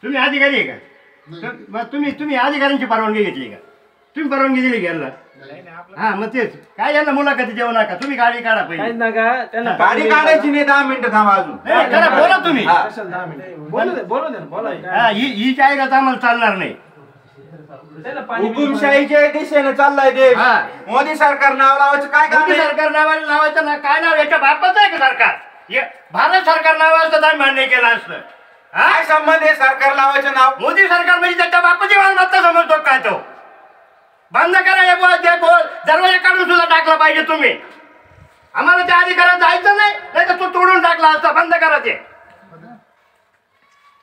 तुम्ही अधिकारी आहे का? मग तुम्ही अधिकाऱ्यांची परवानगी घेतली का? तुम्ही परवानगी दिली घ्यायला? हा मग तेच काय यांना मुलाखती देऊ नका. तुम्ही गाडी काढा पहिले. गाडी काढायची नाही 10 मिनिटं थांबा अजून. बोला तुम्ही. 10 मिनिटं बोला. ही जाहिरात आम्हाला चालणार नाही. हुकुमशाहीच्या दिशेने चाललाय देश. मोदी सरकार नाव लावायचं काय काम? मोदी सरकार नावाला लावायचं ना. काय नाव याच्या बापाचं आहे का सरकार? भारत सरकार नाव असतं तर मान्य केलं असतं. काय संबंध आहे सरकार लावायचं नाव? मोदी सरकार म्हणजे त्याच्या बापाची मालमत्ता समजतो काय तो? बंद करा हे बोल. दरवाजा काढून सुद्धा टाकला पाहिजे तुम्ही. आम्हाला त्या अधिकारात जायचं नाही तर तो तोडून टाकला असता. बंद करा ते.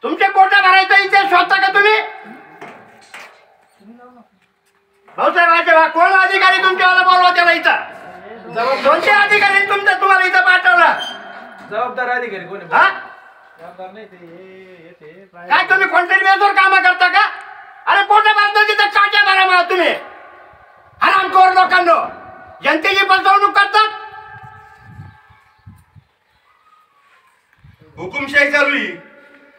तुमचे पोटा भरायचं इथे शोधता का तुम्ही? भाऊसाहेब कोण अधिकारी तुमच्यावाला बोलवा त्याला इथं? कोणते अधिकारी तुम्हाला इथं पाठवलं? जबाबदार अधिकारी कोणी? काय तुम्ही कॉन्ट्रॅक्ट बेसवर काम करता का? अरे पोटा भरतो तिथं काट्या भरा मला तुम्ही. हरामखोर लोकांनो, जनतेची फसवणूक करतात. हुकुमशाही चालू आहे.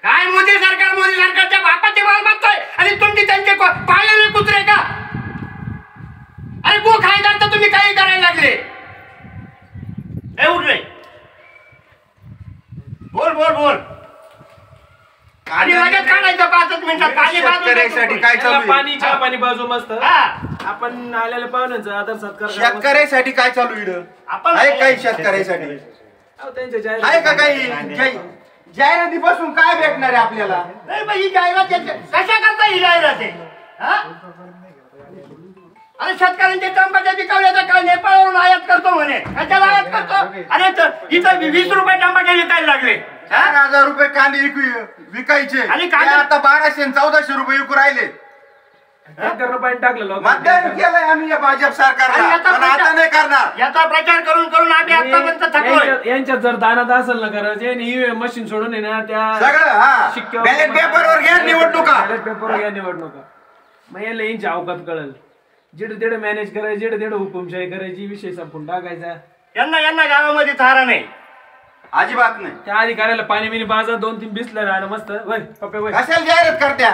काय मोदी सरकारच्या बापाची मालमत्ता आहे आणि तुमची त्यांचे पाळलेले कुत्रे का? अरे गो खायदार तर तुम्ही काही करायला लागले. हे उठले. बोल आणि लगेच काढायचं 5 मिनिटात. शेतकऱ्यासाठी काय चालू आहे? पाणी चहा पाणी बाजू मस्त. आपण आलेल्या पाहुण्यांचा आदर सत्कार. शेतकऱ्यासाठी काय चालू आहे? आपण आहे काही शेतकऱ्यासाठी? आहे का काही जाहिराती पासून काय भेटणार आहे आपल्याला? नाही ही जाहिरात कशा करता? ही जाहिरात आहे. अरे शेतकऱ्यांचे टमाटे पिकवल्याचं काय नेपाळवरून आयात करतो म्हणे. कशाला आयात करतो? अरे इथं 20 रुपये टमाटे विकायला लागले. 4,000 रुपये कांदे विकायचे आणि आता 1200 आणि 1400 रुपये विकू राहिले. टाकलं मतदान केलंय आम्ही या भाजप सरकारला, पण आता नाही करणार. याचा प्रचार करून आम्ही आतापर्यंत थकलोय. यांच्यात जर दानात असेल ना करायचे ही मशीन सोडून आहे ना त्या सगळं बॅलेट पेपरवर घ्या निवडणुका. बॅलेट पेपरवर घ्या निवडणुका. मग याला यांची अवकात कळेल. जिडे तिडे मॅनेज करायचे, जिडे तिडे हुकुमशाही करायची, विषय संपून टाकायचा. यांना गावामध्ये थारा नाही, अजिबात नाही. त्या अधिकाऱ्याला पाणी बिनी पाजा 2-3 बिसलं राहणं मस्त. वय पप्पे वय कशाला जाहिरात करत्या?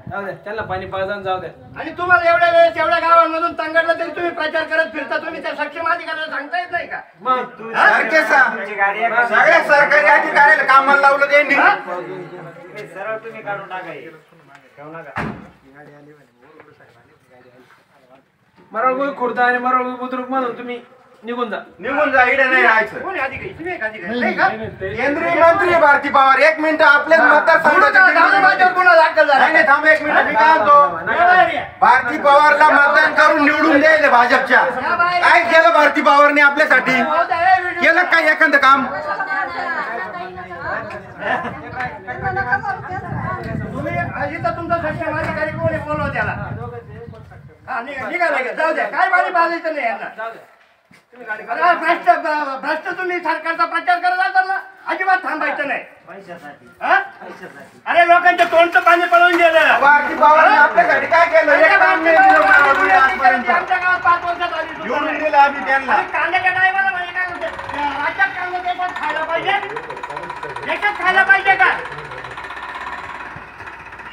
जाऊ द्या त्यांना पाणी पाजा जाऊ द्या. आणि तुम्हाला एवढ्या वेळेस एवढ्या गावांमधून तंगडलं तरी तुम्ही प्रचार करत फिरता. तुम्ही त्या सक्षम अधिकाऱ्याला सांगता येत नाही का? मग सगळ्या सरकारी अधिकाऱ्याला कामाला लावलं त्यांनी. सरळ तुम्ही काढून टाका. मरळगुई खुर्दा आणि मरळगुई बुद्रुक म्हणून तुम्ही निघून जा. इकडे नाही राहायचं. कोणी अधिकारी? तुम्ही एक अधिकारी नाही का? केंद्रीय मंत्री भारती पवार 1 मिनिट आपल्याच मतदारसंघाचे गुन्हा दाखल झाला. नाही थांब 1 मिनिट. मी काय म्हणतो, भारती पवारला मतदान करून निवडून द्यायला भाजपच्या. काय केलं भारती पवारने आपल्यासाठी? केलं काय एखादं काम? तुम्ही इथं तुमचा सक्षम अधिकारी कोणी बोलवा त्याला. निघाला जाऊ द्या. काय पाणी पाजायचं नाही यांना. भ्रष्ट तुम्ही सरकारचा प्रचार करत असाल ना, अजिबात थांबायचं नाही. अरे लोकांच्या तोंडचं पाणी पळवून गेलं. भारती पवारने आपल्यासाठी काय केलं? आमच्या गावात 5 वर्षात आली निवडून दिलं आम्ही त्यांना. कांद्याच्या टायमाला म्हणजे काय होते? राज्यात कांदा देशात खायला पाहिजे, देशात खायला पाहिजे का?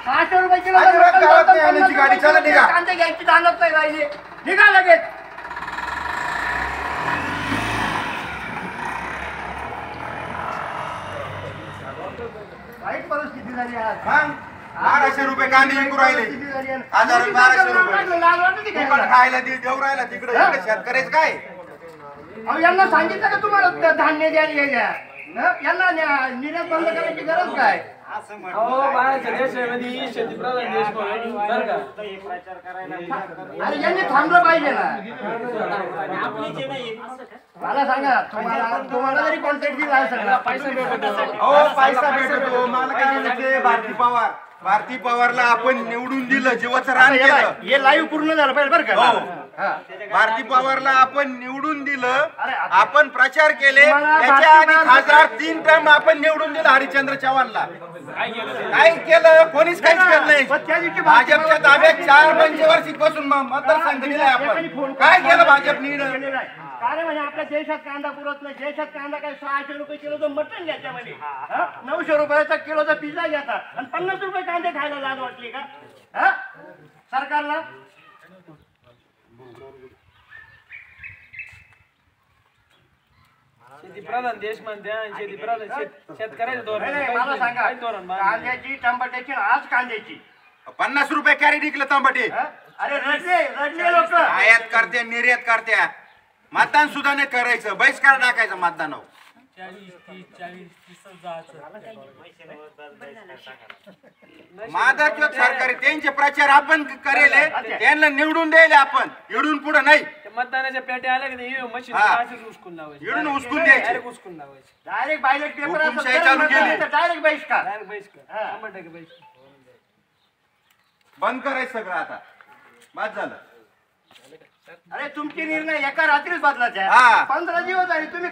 600 रुपये किलो गाडी चला निघा. कांदे घ्यायची जाणत नाही राहिली. निघा लगेच. वाईट परिस्थिती झाली आज. 1200 रुपये कांदे विकू राहिले. 1200 रुपये खायला देऊ राहिला तिकडे. शेतकऱ्याच काय? यांना सांगितलं का तुम्हाला धान्य द्यायला? यांना निर्यात बंद करायची गरज काय? बाहेरच्या देशामध्ये शेतीप्रधान देश बरं का. अरे यांनी थांबलं पाहिजे ना. मला सांगा, तुम्हाला जरी कॉन्ट्रॅक्ट दिला असेल ना, पैसा भेटतो. पैसा भेटतो. मला काय म्हणायचं, भारती पवारला आपण निवडून दिलं, जीवाचं रान केलं. हे लाईव्ह पूर्ण झालं पाहिजे बरं का. भारती पवारला आपण निवडून दिलं, आपण प्रचार केले. त्याच्या आधी खासदार 3 टर्म आपण निवडून दिलं हरिश्चंद्र चव्हाणला. काय केलं? कोणीच काहीच केलं नाही. भाजपच्या ताब्यात 4 पंचवार्षिक पासून मतदारसंघ दिलाय आपण. काय केलं भाजपने? काय म्हणे आपल्या देशात कांदा पुरत नाही, देशात कांदा काय 600 रुपये किलोचं मटण घ्यायच्या म्हणे, 900 रुपयाचा किलोचा पिझ्झा घेतात आणि 50 रुपये कांदे खायला लाज वाटली का सरकारला? शेतीप्रधान देश म्हणते आणि शेतीप्रधान शेतकऱ्याचं धोरण नाही, मला सांगा, काय धोरण मानलं? कांद्याची टमाट्याची आज कांद्याची 50 रुपये कॅरी निघलं तांबटे. अरे रडले लोक. आयात करते निर्यात करत्या. मतदान सुद्धा नाही करायचं, बहिष्कार टाकायचं मतदानावर. महाराष्ट्र सरकार त्यांचे प्रचार आपण करेल, त्यांना निवडून द्यायले आपण, इडून पुढे नाही. ते मतदानाच्या पेट्या आल्या की नाही मशीन हा. असेच उचकून लावायचे, इडून उचकून द्यायचे. डायरेक्ट उचकून लावायचे, डायरेक्ट बायलेट पेपर हुकुमशाही चालू केली. डायरेक्ट बहिष्कार. डायरेक्ट बहिष्कार, 100% बहिष्कार. बंद करायचं सगळं आता, बाद झालं. अरे तुमचे निर्णय एका रात्रीच बदलायचे. हा. 15 दिवस झाले तुम्ही